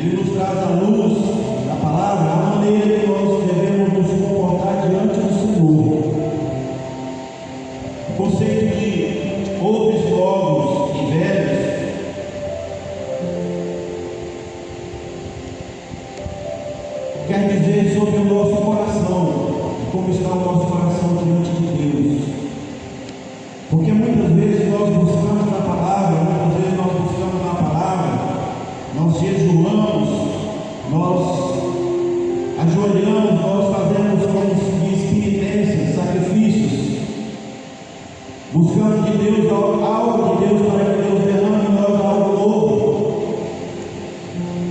Ele nos traz à luz da palavra a maneira que nós devemos nos comportar diante do Senhor. O conceito de odres novos e velhos quer dizer sobre o nosso coração, como está o nosso coração diante de Deus. Porque muitas vezes nós buscamos na palavra, nós jejuamos, nós ajoelhamos, nós fazemos, como se diz, penitências, sacrifícios, buscando de Deus algo de Deus para que Deus derrame em nós algo novo.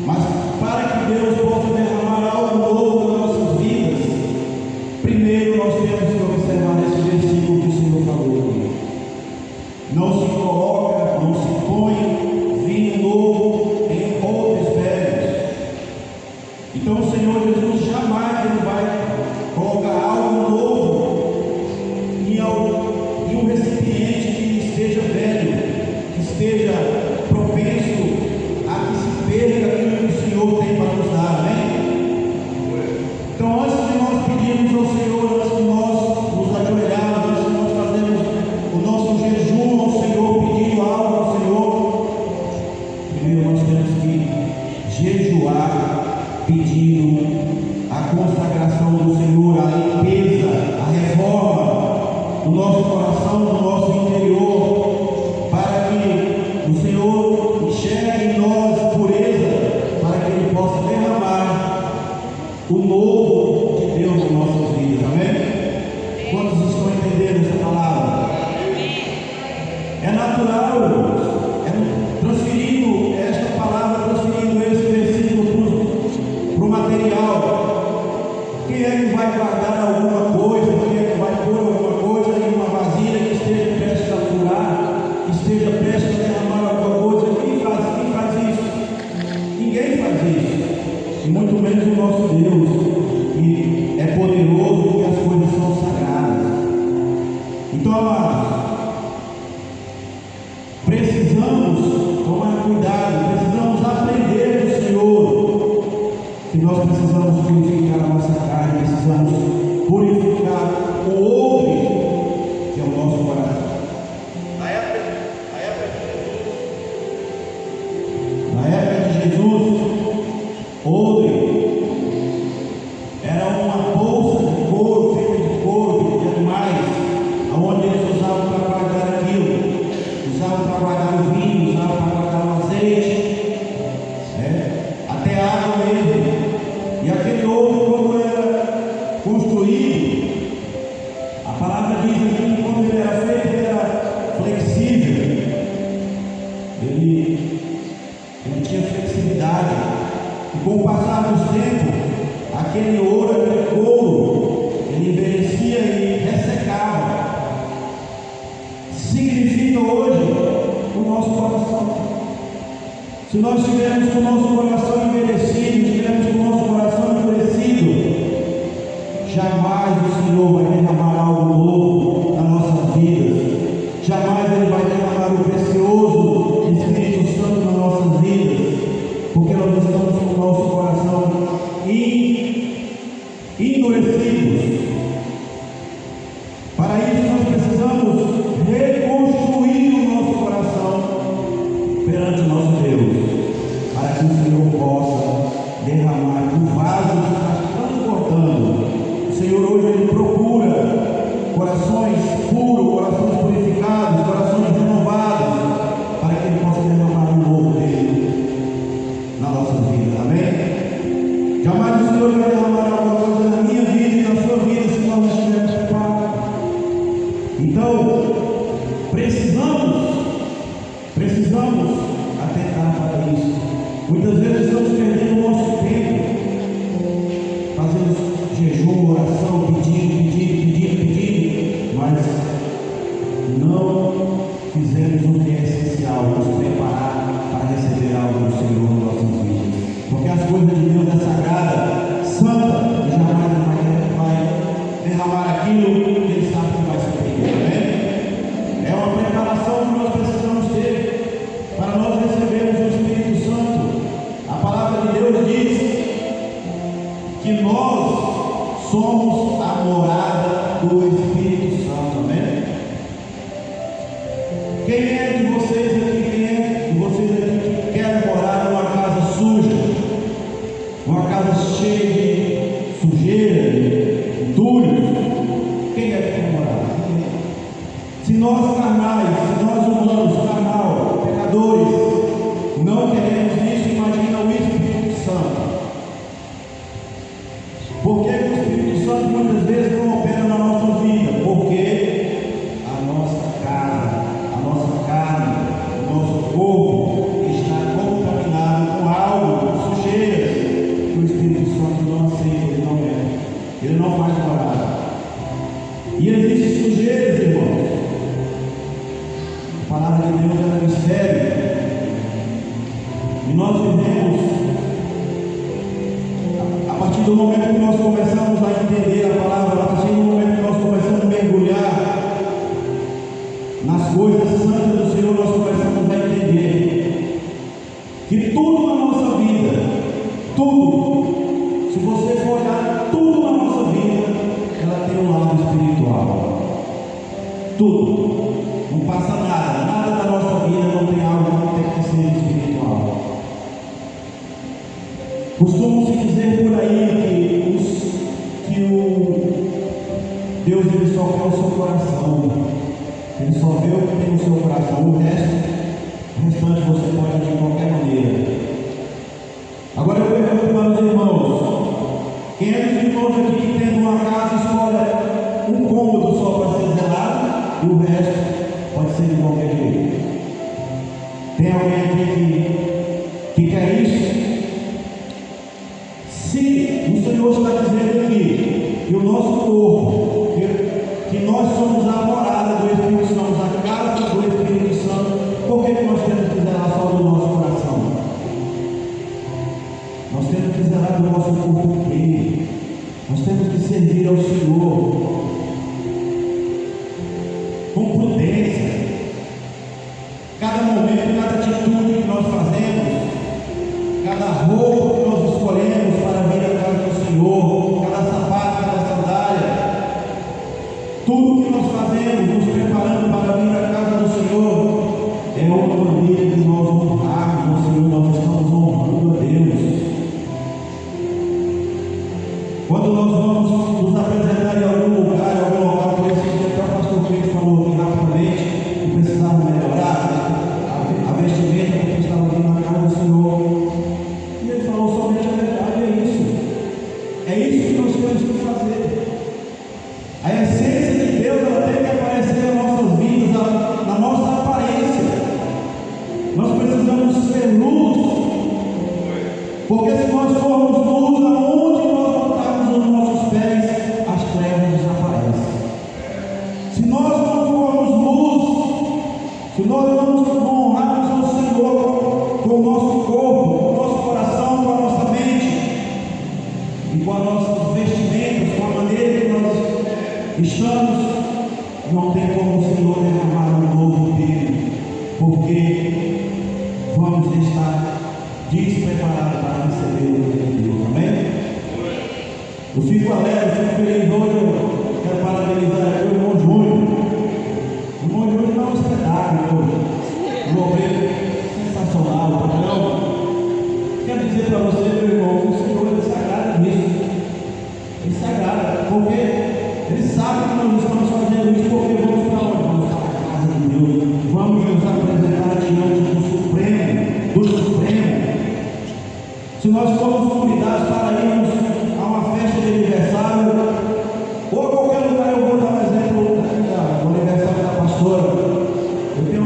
Mas para que Deus possa derramar algo novo nas nossas vidas, primeiro nós temos que observar esse versículo que o Senhor falou aqui. Não se coloca, não se põe vinho novo em odres velhos. Então o Senhor Jesus jamais ele vai colocar algo novo em um recipiente que esteja velho, que esteja propenso a que se perca aquilo que o Senhor tem para nos dar, amém? Então, antes de nós pedirmos ao Senhor, antes de nós nos ajoelharmos, antes de nós fazermos o nosso jejum ao Senhor, pedindo algo ao Senhor, primeiro nós temos que jejuar, pedindo a consagração do Senhor, a limpeza, a reforma do nosso coração, do nosso interior, para que o Senhor enxergue em nós pureza, para que Ele possa derramar o novo de Deus nas nossas vidas, amém? Quantos estão entendendo essa palavra? É natural, transferindo esta palavra, transferindo esse versículo para o material. Quem é que vai guardar alguma coisa? Quem é que vai pôr alguma coisa em uma vasilha que esteja prestes a furar, que esteja prestes a derramar alguma coisa? Quem faz isso? Ninguém faz isso. E muito menos o nosso Deus, que é poderoso e as coisas são sagradas. Então, amados, precisamos tomar cuidado, precisamos aprender do Senhor, que nós precisamos purificar a nossa carne, precisamos purificar o odre, que é o nosso coração. Na época de Jesus, odre era uma bolsa de couro, feita de couro, de animais, onde eles usavam para guardar aquilo. Usavam para guardar o vinho, usavam para guardar o azeite, até a água mesmo. E aquele odre, como era construído, a palavra diz aqui que quando ele era feito, ele era flexível, ele tinha flexibilidade. E com o passar dos tempos, aquele ouro, aquele couro, ele envelhecia e ressecava. Significa hoje o nosso coração. Se nós tivermos com o nosso coração envelhecido, tivermos com o nosso coração endurecido, jamais o Senhor vai derramar algo novo nas nossas vidas. Jamais Ele vai derramar o precioso Espírito Santo nas nossas vidas, porque nós estamos com o nosso coração endurecidos. Para isso nós precisamos reconstruir o nosso coração perante o nosso Deus, para que o Senhor possa derramar o vaso que está transportando. O Senhor hoje Ele procura corações puros, corações purificados, corações renovados, para que Ele possa derramar o novo dele na nossa vida, amém? Jamais o Senhor vai derramar alguma coisa na minha vida e na sua vida se nós não estivermos preparados. Então, precisamos atentar para isso. Muitas vezes estamos perdendo o nosso tempo, fazendo jejum, oração, pedindo, mas não fizemos o que é essencial, nos preparar para receber algo do Senhor nas nossas vidas. Porque as coisas de Deus é sagrada, santa, e jamais vai derramar aquilo que Ele sabe que vai se perder, amém? que nós somos a morada do Espírito Santo, amém? Quem é de vocês aqui, que quer morar numa casa suja, uma casa cheia de sujeira, de entulhos? Quem é que quer morar? Se nós carnais, se nós humanos, carnal, pecadores, não queremos isso, imagina o Espírito Santo. Por que o Espírito Santo muitas vezes não opera na nossa vida? Porque a nossa carne, o nosso corpo está contaminado com algo, sujeiras, que o Espírito Santo não aceita, ele não faz morada. E existem sujeiras, irmãos. A palavra de Deus é mistério. E nós vivemos, a partir do momento que nós começamos a entender a palavra, a partir do momento que nós começamos a mergulhar nas coisas santas do Senhor, nós começamos a entender que tudo na nossa vida, tudo, se você for olhar tudo na nossa vida, ela tem um lado espiritual. Tudo, não passa nada da nossa vida não tem algo que tem que ser espiritual. Costumam-se dizer por aí que Deus ele só quer o seu coração, ele só vê o que tem no seu coração, o restante você pode agir de qualquer maneira. Agora eu pergunto para os irmãos: quem é dos irmãos aqui que tem uma casa escolhe um cômodo só para ser zelado e o resto pode ser de qualquer jeito? Tem alguém aqui que quer isso? Se o Senhor está dizendo aqui que o nosso corpo, que nós somos a morada do Espírito Santo, a casa do Espírito Santo, por que nós temos que zelar só do nosso coração? Nós temos que zelar do nosso corpo inteiro. Nós temos que servir ao Senhor com prudência. Cada momento, cada atitude que nós fazemos, cada roupa que nós escolhemos para vir à casa do Senhor, cada sapato, cada sandália, tudo que nós fazemos, nos preparando para vir à casa do Senhor, é uma maneira de nós honrarmos o Senhor. Nós estamos honrando a Deus. Quando nós vamos nos apresentar em algum lugar, por esse dia até o pastor Pedro falou que rapidamente que precisava melhorar a vestimenta porque estava vindo na casa do Senhor. E ele falou somente a verdade, é isso que nós temos que fazer. A essência de Deus ela tem que aparecer nas nossas vidas, na nossa aparência. Nós precisamos ser luz, porque se nós formos luz, aonde nós botarmos os nossos pés, as trevas desaparecem. Se nós não formos luz, se nós não honrarmos ao Senhor com o nosso corpo, com o nosso coração, com a nossa mente e com as nossas vestimentas, com a maneira que nós estamos, não tem como o Senhor derramar um novo dele, porque vamos estar despreparados para receber o de Deus, amém? Eu fico alegre, eu fico feliz. Hoje eu quero parabenizar aqui o irmão Júnior. O irmão Júnior dá um espetáculo hoje, um obreiro sensacional, patrão. Quero dizer para você, meu irmão, que o Senhor ele se agrada nisso. Ele se agrada, porque ele sabe que nós estamos fazendo isso, porque vamos para onde? Vamos para a casa de Deus, vamos nos apresentar diante do Supremo. Se nós formos convidados para irmos a uma festa de aniversário, ou a qualquer lugar, eu vou dar um exemplo do aniversário da pastora. Eu tenho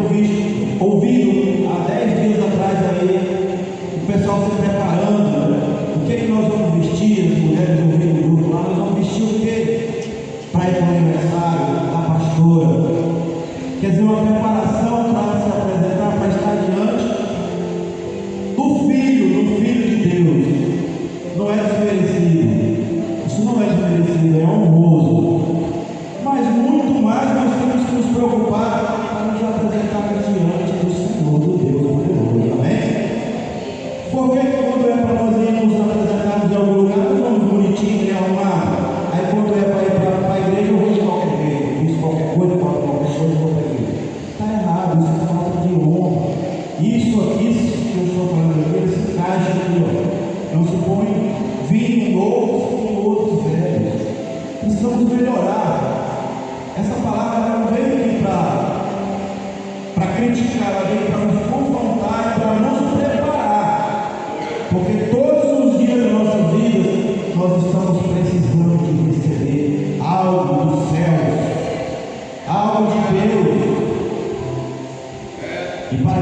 ouvido há 10 dias atrás aí, o pessoal se preparando, o que nós vamos vestir, as mulheres ouvindo o grupo lá, nós vamos vestir o quê? Para ir para o aniversário da pastora. Quer dizer, uma preparação para se apresentar, para estar diante do Filho de Deus. Não é desmerecido, isso não é desmerecido, é honroso, mas muito mais nós temos que nos preocupar para nos apresentar diante do Senhor, do Deus poderoso, amém? Porque quando é para nós irmos nos apresentarmos em algum lugar, nós vamos bonitinhos.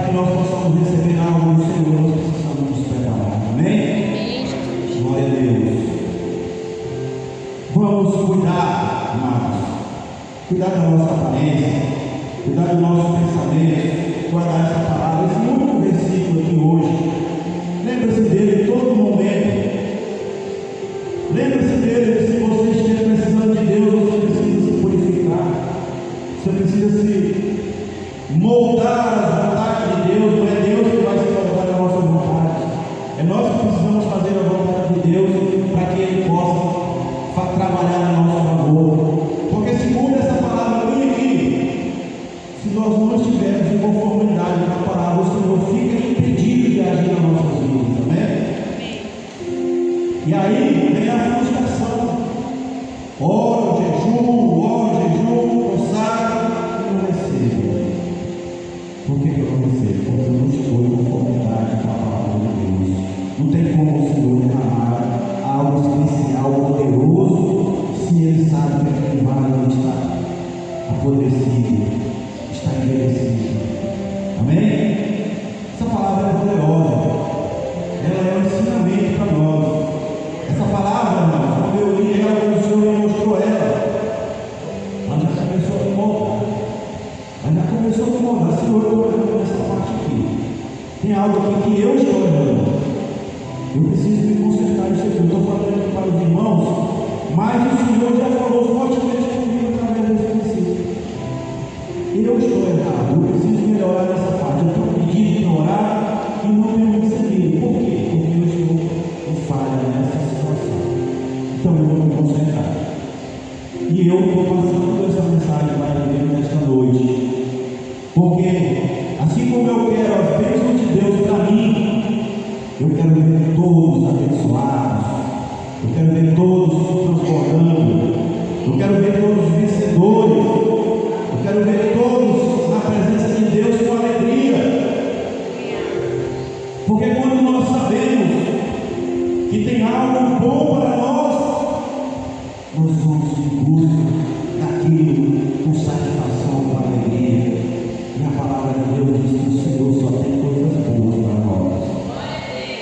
que nós possamos receber algo do Senhor, nós precisamos nos preparar. Amém? Glória a Deus. Vamos cuidar, amados. Cuidar da nossa aparência, cuidar do nosso pensamento, guardar essa palavra, esse único versículo aqui hoje. Lembre-se dele em todo momento. Lembre-se dele, se você estiver precisando de Deus, você precisa se purificar. Você precisa se moldar as vontades de Deus. Não é Deus que vai se moldar as nossas vontades. É nós que precisamos fazer a vontade de Deus para que Ele possa trabalhar a nosso favor. Porque segundo essa palavra bem aqui, se nós não estivermos em conformidade com a palavra, o Senhor fica impedido de agir nas nossas vidas. Amém? E aí vem a frustração. Oro, jejum, consagro, e não recebo. Por que eu não recebo? Porque eu não estou em conformidade com a palavra de Deus. Não tem como o Senhor derramar algo especial, poderoso, se Ele sabe que aquele vaso está apodrecido, está envelhecido. Amém? Essa palavra é poderosa. Ela é um ensinamento para nós. Essa palavra, irmãos, quando eu li ela, quando o Senhor me mostrou ela já começou a me incomodar. Ela já começou a me incomodar. Senhor, eu estou olhando nessa parte aqui. Tem algo aqui que eu estou olhando. Eu preciso me consertar isso aqui. Eu estou falando aqui para os irmãos, mas o Senhor já falou fortemente comigo através desse princípio. Eu estou errado. Eu preciso melhorar nessa parte. Eu estou pedindo para orar e não me seguir. Por quê? Porque eu estou em falha nessa situação. Então eu vou me concentrar. E eu estou passando essa mensagem para ele nesta noite. Porque assim como eu quero as bênçãos de Deus para mim, eu quero ver todos abençoados. Eu quero ver todos transbordando. Eu quero ver todos vencedores. Eu quero ver todos na presença de Deus com alegria. Porque quando nós sabemos que tem algo bom para nós vamos em busca daquilo com satisfação, com alegria. E a palavra de Deus diz que o Senhor só tem coisas boas para nós.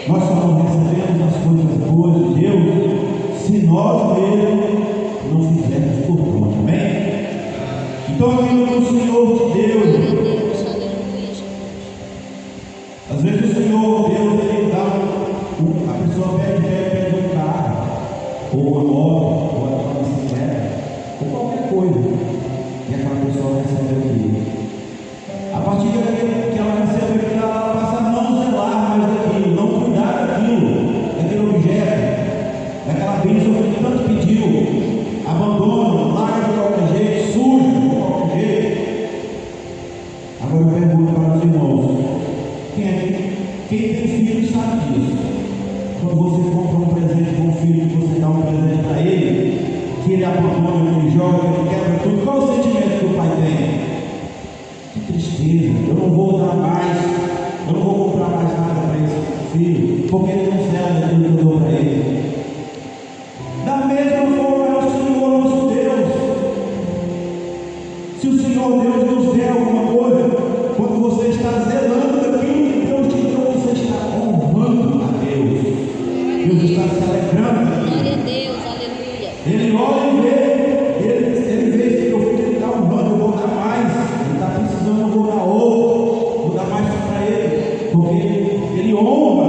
Nós só não recebemos as coisas boas de Deus se nós mesmos não fizermos por nós. Amém? Então aquilo que o Senhor te deu, às vezes o Senhor Deus ele dá a pessoa pede um carro, ou uma moto, ou uma bicicleta, ou qualquer coisa, e aquela pessoa recebe aquilo. A partir que ela recebe aquilo, ela passa a não zelar mais daquilo, não cuidar daquele objeto, daquela bênção que ele tanto pediu, abandona, larga de qualquer jeito, suja de qualquer jeito. Agora eu pergunto para os irmãos, quem tem filho sabe disso. Quando você compra um presente para um filho, que você dá um presente para ele, que ele abandona, que ele joga, que ele quebra tudo, qual o sentimento que o pai tem? Que tristeza, eu não vou dar mais, eu não vou comprar mais nada para esse filho, porque ele não serve aquilo que eu dou para ele. Da mesma forma é o Senhor nosso Deus. Se o Senhor Deus nos der alguma coisa, quando você está zelando daquilo que Deus te deu, você está honrando a Deus. Deus está se alegrando daquilo. Glória a Deus, aleluia. Ele olha e vê, ele vê se meu filho está honrando, eu vou dar mais. Ele está precisando, eu vou dar outro, vou dar mais para ele, porque ele honra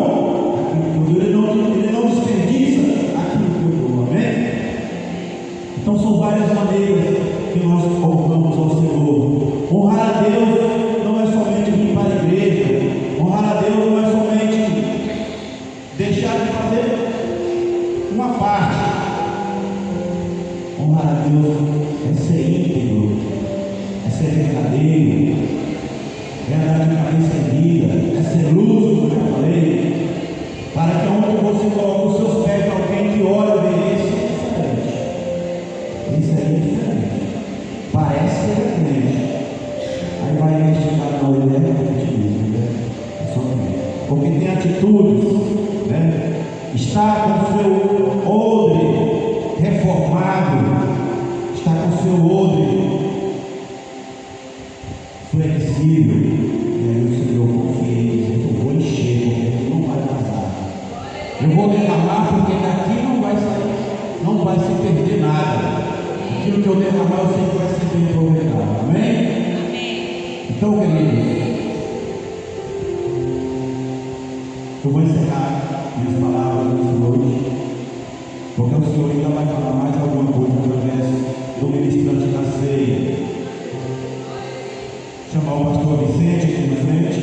aquilo que eu dou, ele não desperdiça aquilo que eu dou. Amém? Então são várias maneiras que nós honramos ao Senhor. Honrar a Deus não é somente vir para a igreja. Honrar a Deus não é somente deixar de fazer uma parte. Honrar a Deus é ser íntegro, é ser verdadeiro, é andar de cabeça erguida, é ser luz, como eu já falei, para que onde você coloca os seus pés, alguém que olha vê isso é diferente. Isso é diferente. Parece que é crente. Aí vai investigar, não, ele é crente mesmo, né? É só crente. Porque tem atitudes, né? Está com o seu odre reformado, está com o seu odre flexível, e aí o Senhor que eu derramar, eu sei que vai ser bem aproveitado. Amém? Amém. Então, queridos, eu vou encerrar minhas palavras nessa noite, porque o Senhor ainda vai falar mais alguma coisa através do ministrante da ceia. Chamar o pastor Vicente aqui na frente.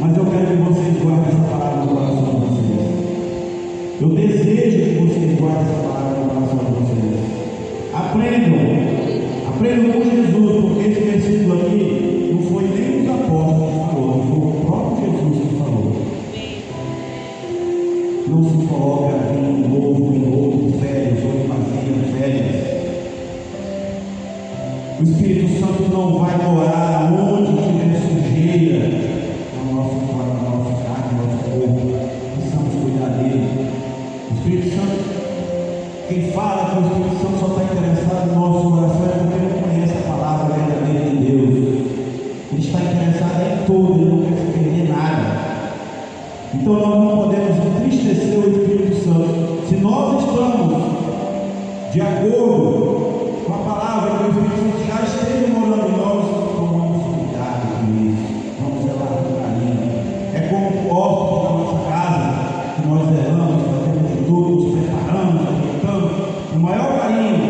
Mas eu quero que vocês guardem essa palavra no coração de vocês. Eu desejo que vocês guardem essa palavra no coração de vocês. Aprendam com Jesus, porque esse versículo aqui não foi nem os apóstolos que falou, foi o próprio Jesus que falou. Não se coloca vinho novo em outros velhos ou em vasilhas velhas. O Espírito Santo não vai morar onde tiver sujeira no nosso corpo, na nossa carne, no nosso corpo. Precisamos cuidar dele. O Espírito Santo, quem fala que o Espírito Santo só está interessado no nosso coração é porque não conhece a palavra verdadeira de Deus. Ele está interessado em tudo, ele não quer se perder nada. Então nós não podemos entristecer o Espírito Santo. Se nós estamos de acordo com a palavra que o Espírito Santo já esteja morando em nós, tomamos cuidado com isso. Vamos zelar com carinho. É como o hóspede da nossa casa, que nós zelamos, fazemos de tudo, nos preparamos, alimentamos, o maior carinho,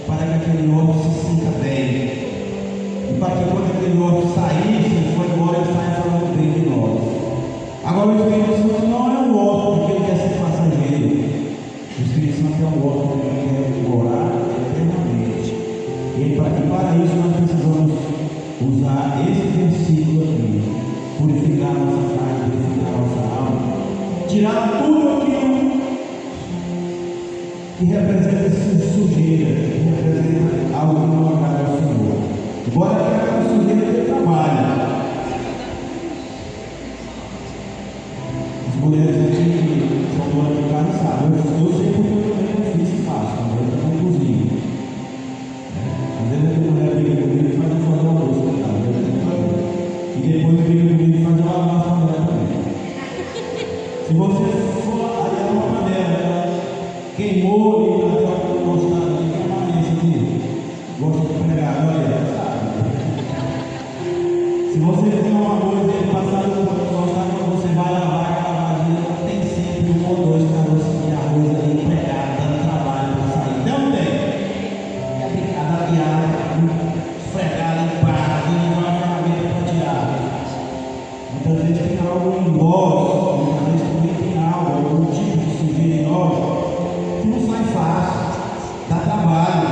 para que aquele hóspede se sinta bem. E para que quando aquele hóspede sair, se ele for embora, ele saia falando bem de nós. Agora o Espírito Santo não é um hóspede que ele quer ser passageiro. O Espírito Santo é um hóspede que ele quer morar eternamente. E para isso nós precisamos usar esse versículo aqui. Purificar a nossa carne, purificar a nossa alma. Tirar tudo aquilo que representa sujeira, que representa algo que não agrada ao Senhor. Embora aquela sujeira que trabalha. As mulheres aqui que são donas de casa sabem. Eu sei porque eu também não fiz e faço, mas eu também cozinho. Às vezes a mulher briga comigo e faz eu fazer uma almoço, tá? E depois briga comigo e faz eu lavar essa mulher também. Se você for ali é uma panela, ela queimou e até o gostado de queimar isso aqui. Gosta de pregar, olha, sabe? Se você fizer uma coisa e passar no gostado, quando você vai lavar aquela vasilha, tem sempre um ou dois caroços de arroz ali empregado, dando trabalho para sair. Não tem. É picada, piada, esfregada, limpada, e uma ferramenta para tirar. Muitas vezes tem algo em nós, muitas vezes também tem algo, algum tipo de sujeira em nós, que não sai fácil, dá trabalho.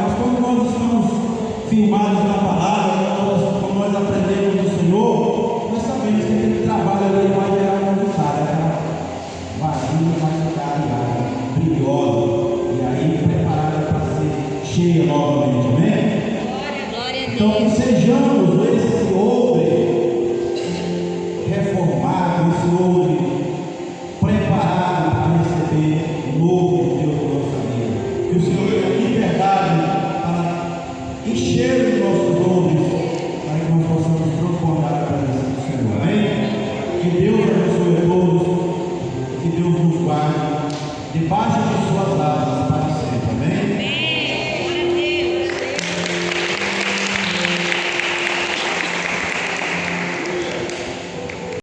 Mas quando nós estamos firmados na palavra, quando nós aprendemos do Senhor, nós sabemos que aquele trabalho ali vai gerar um resultado, aquela vasilha vai ficar areada, brilhosa, e aí preparada para ser cheia novamente, amém? Glória a Deus. Então que sejamos esse odre reformado, esse odre preparado para receber o novo de Deus na nossa vida. Que o Senhor tenha liberdade para encher os nossos odres, para que nós possamos transformar a presença do Senhor. Amém? Que Deus abençoe a todos, que Deus nos guarde debaixo de suas asas.